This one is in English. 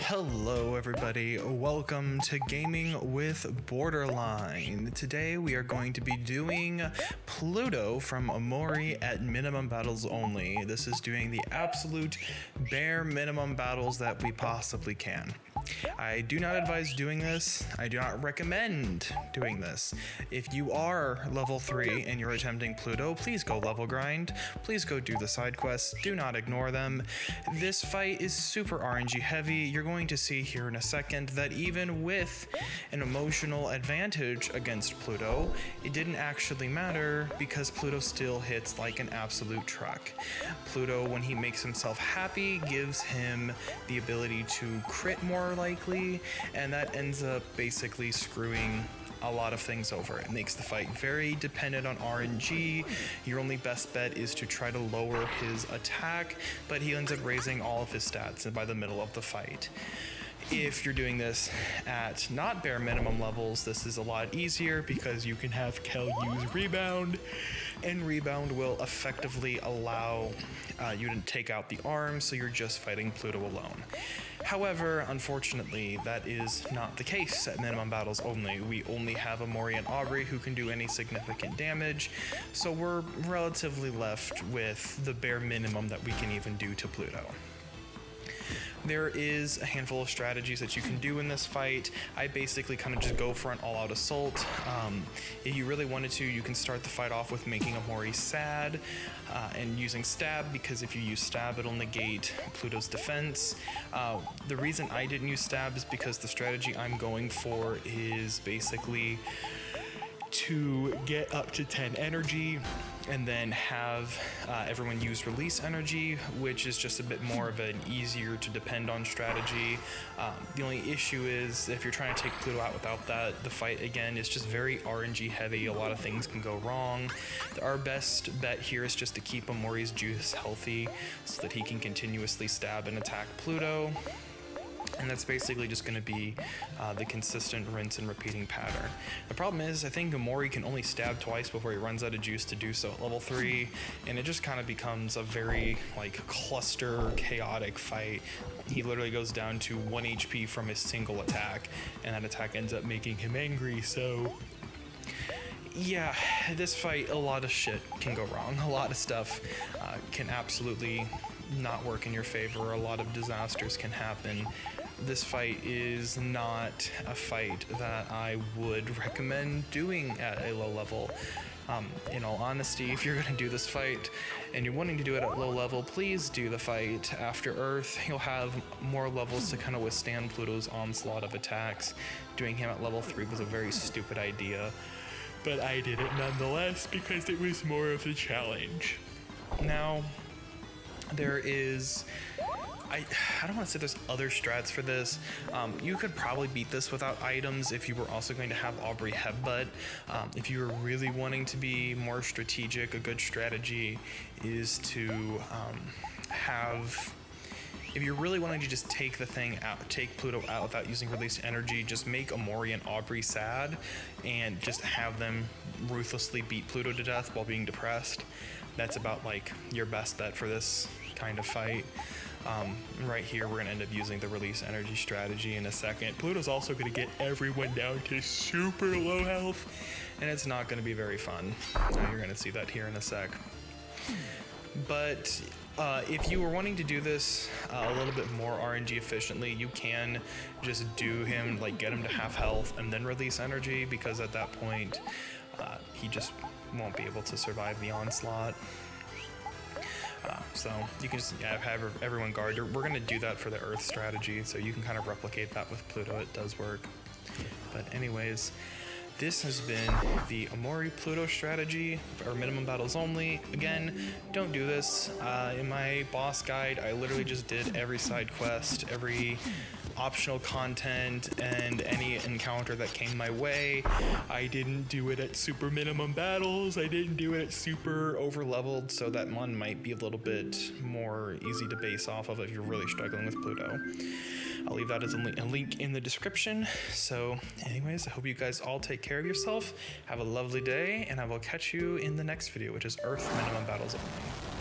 Hello everybody, welcome to Gaming with Borderline. Today we are going to be doing Pluto from Omori at minimum battles only. This is doing the absolute bare minimum battles that we possibly can. I do not advise doing this. I do not recommend doing this. If you are level 3 and you're attempting Pluto, please go level grind. Please go do the side quests. Do not ignore them. This fight is super RNG heavy. You're going to see here in a second that even with an emotional advantage against Pluto, it didn't actually matter because Pluto still hits like an absolute truck. Pluto, when he makes himself happy, gives him the ability to crit more likely, and that ends up basically screwing a lot of things over. It makes the fight very dependent on RNG. Your only best bet is to try to lower his attack, but he ends up raising all of his stats by the middle of the fight. If you're doing this at not bare minimum levels, this is a lot easier because you can have Kel use Rebound, and Rebound will effectively allow you to take out the arm, so you're just fighting Pluto alone. However, unfortunately, that is not the case at minimum battles only. We only have Omori and Aubrey who can do any significant damage, so we're relatively left with the bare minimum that we can even do to Pluto. There is a handful of strategies that you can do in this fight. I basically kind of just go for an all-out assault. If you really wanted to, you can start the fight off with making Omori sad and using stab, because if you use stab, it'll negate Pluto's defense. The reason I didn't use stab is because the strategy I'm going for is basically to get up to 10 energy and then have everyone use release energy, which is just a bit more of an easier to depend on strategy. The only issue is if you're trying to take Pluto out without that, the fight again is just very RNG heavy. A lot of things can go wrong. Our best bet here is just to keep Omori's juice healthy so that he can continuously stab and attack Pluto. And that's basically just going to be the consistent rinse and repeating pattern. The problem is, I think Omori can only stab twice before he runs out of juice to do so at level 3, and it just kind of becomes a very cluster, chaotic fight. He literally goes down to 1 HP from his single attack, and that attack ends up making him angry, so yeah, this fight, a lot of shit can go wrong. A lot of stuff can absolutely not work in your favor. A lot of disasters can happen. This fight is not a fight that I would recommend doing at a low level. In all honesty, if you're going to do this fight and you're wanting to do it at low level, please do the fight after Earth. You'll have more levels to kind of withstand Pluto's onslaught of attacks. Doing him at level 3 was a very stupid idea, but I did it nonetheless because it was more of a challenge. Now, there is, I don't want to say there's other strats for this. You could probably beat this without items if you were also going to have Aubrey headbutt. If you were really wanting to be more strategic, a good strategy is to if you're really wanting to just take the thing out, take Pluto out without using released energy, just make Omori and Aubrey sad and just have them ruthlessly beat Pluto to death while being depressed. That's about your best bet for this kind of fight. Right here, we're gonna end up using the release energy strategy in a second. Pluto's also gonna get everyone down to super low health, and it's not gonna be very fun. You're gonna see that here in a sec. But if you were wanting to do this a little bit more RNG efficiently, you can just do him, get him to half health and then release energy, because at that point, he just won't be able to survive the onslaught. So you can just have everyone guard. We're going to do that for the Earth strategy, so you can kind of replicate that with Pluto. It does work. But anyways, this has been the Omori Pluto strategy, or minimum battles only. Again, don't do this. In my boss guide, I literally just did every side quest, every optional content, and any encounter that came my way. I didn't do it at super minimum battles. I didn't do it at super over leveled, so that one might be a little bit more easy to base off of if you're really struggling with Pluto. I'll leave that as a link in the description. So anyways, I hope you guys all take care of yourself. Have a lovely day, and I will catch you in the next video, which is Earth minimum battles only.